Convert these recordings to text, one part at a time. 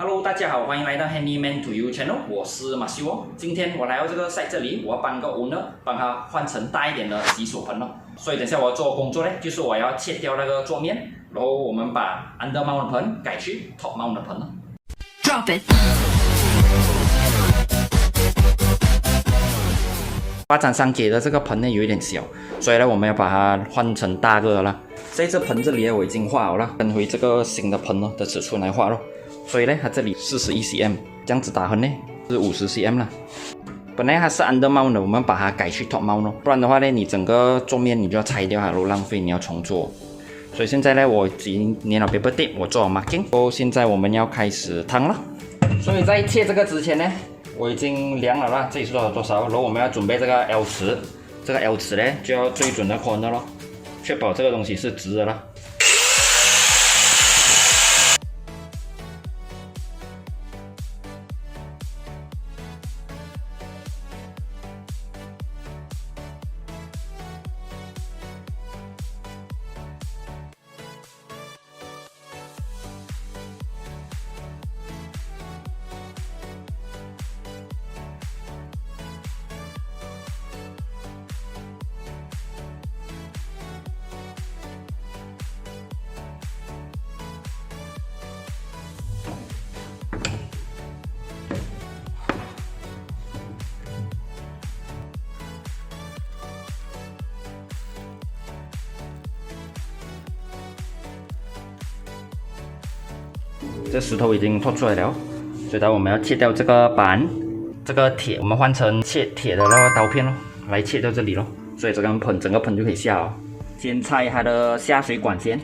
Hello， 大家好，欢迎来到 Handyman to You Channel， 我是马修哦。今天我来到这个 site 这里，我要帮个 owner 帮他换成大一点的洗手盆哦。所以等下我要做的工作呢，就是我要切掉那个桌面，然后我们把 under mount 的盆改去 top mount 的盆哦。Drop it。发展商给的这个盆呢有一点小，所以呢我们要把它换成大个的啦。在这盆这里我已经画好了，跟回这个新的盆的尺寸来画咯。所以呢，它这里41 cm， 这样子打横呢是50 cm 啦。本来它是 under mount 的，我们把它改去 top mount 咯，不然的话呢，你整个桌面你就要拆掉它，浪费，你要重做。所以现在呢，我已经粘了 paper tape， 我做了 marking， 现在我们要开始烫了。所以在切这个之前呢，我已经量了啦，这里是多少，然后我们要准备这个 L 尺，这个 L 尺呢就要最准的 corner 咯，确保这个东西是直的啦。这石头已经拓出来了，所以我们要切掉这个板，这个铁我们换成切铁的那个刀片咯，来切掉这里咯，所以这个盆整个盆就可以下了。先拆它的下水管先。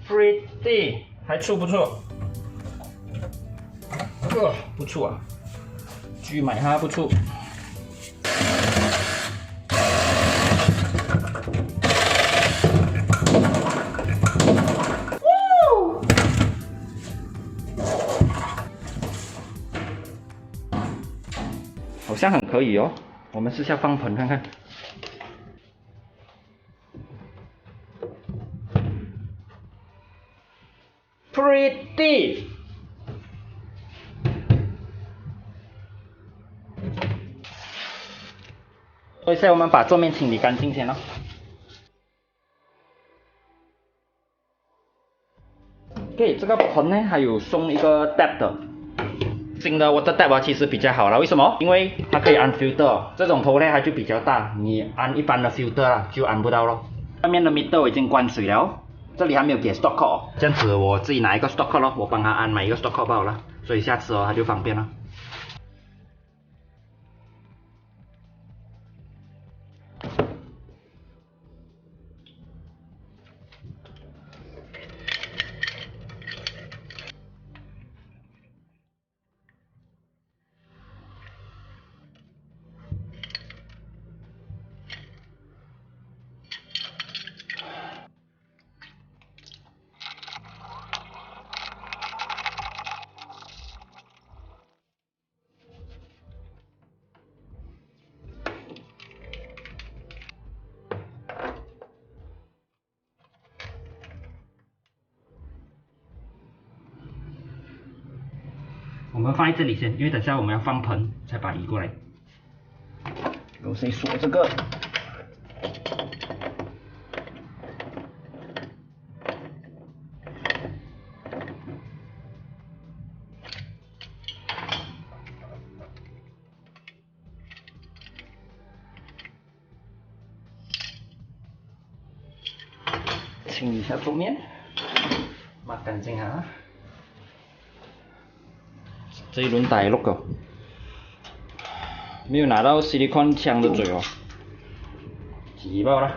Pretty， 还粗不错？不粗啊，去买它不粗。好像很可以哦，我们试下放盆看看。Pretty， 所以现在我们把桌面清理干净先咯。OK， 这个盆呢还有送一个 tap 的，新的 water tap 啊，其实比较好了，为什么？因为它可以按 filter， 这种头呢它就比较大，你按一般的 filter 啦就按不到咯。外面的 meter 我已经关水了，这里还没有给 stock code， 这样子我自己拿一个 stock code 咯，我帮他按买一个 stock code 罢了，所以下次他就方便了。我们放在这里先，因为等下我们要放盆，才把它移过来。我先锁这个。清理一下桌面，抹干净啊。这一轮打落个，没有拿到 silicone 枪的嘴哦，挤爆了。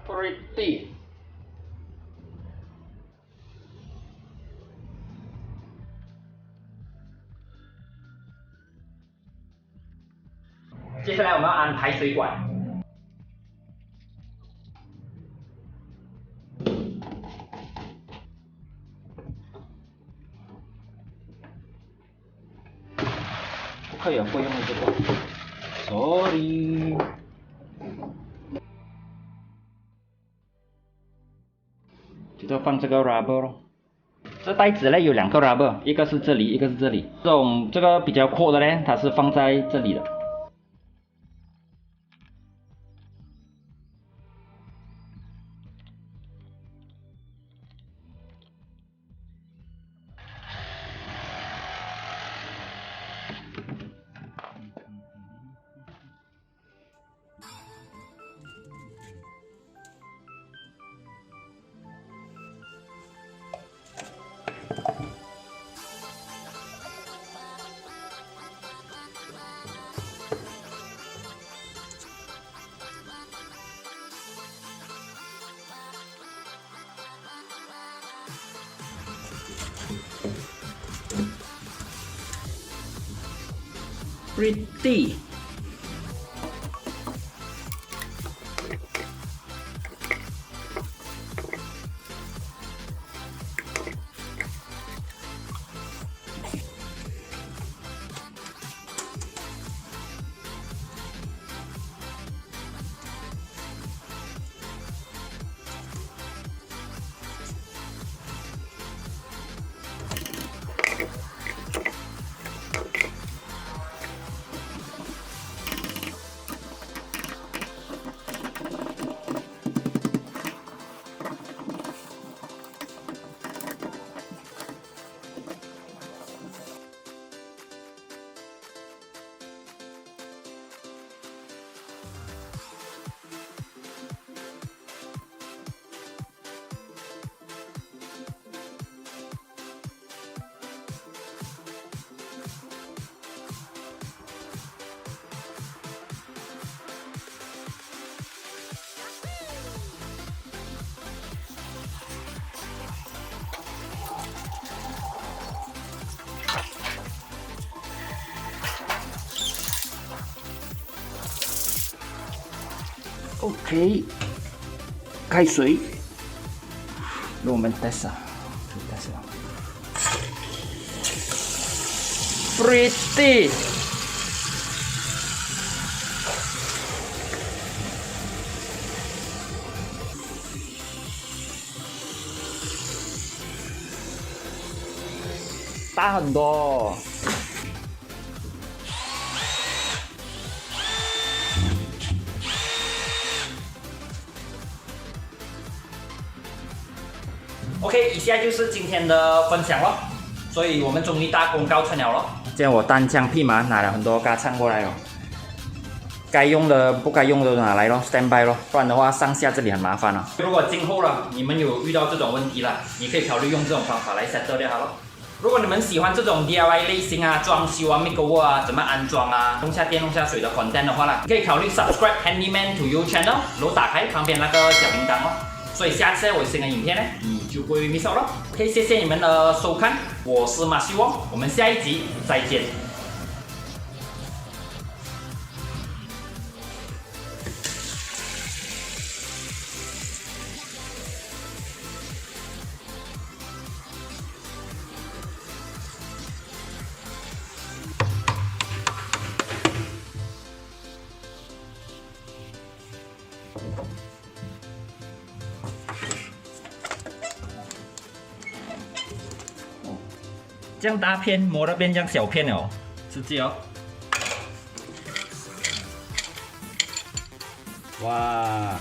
pretty。接下来我们要安排水管。不可以啊，不用这个。Sorry。就放这个 rubber 咯。这袋子呢有2个 rubber， 一个是这里，一个是这里。这个比较阔的呢，它是放在这里的。pretty。OK， 开水，让我们test pretty。大很多。OK， 以下就是今天的分享咯，所以我们终于大功告成了咯。今天我单枪匹马拿了很多嘎唱过来哦，该用的不该用的都拿来咯 ，stand by 咯，不然的话上下这里很麻烦了。如果今后了你们有遇到这种问题了，你可以考虑用这种方法来 settle 掉它咯。如果你们喜欢这种 DIY 类型啊、装修啊、makeover 啊、怎么安装啊、弄下电弄下水的 content 的话呢，你可以考虑 subscribe Handyman to You channel， 然后打开旁边那个小铃铛哦。所以下次我新的影片呢，你就不会 miss out 了。OK， 谢谢你们的收看，我是马修哦，我们下一集再见。这样大片磨到变这样小片了哦，直接哦。哇，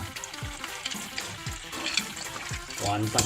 完蛋。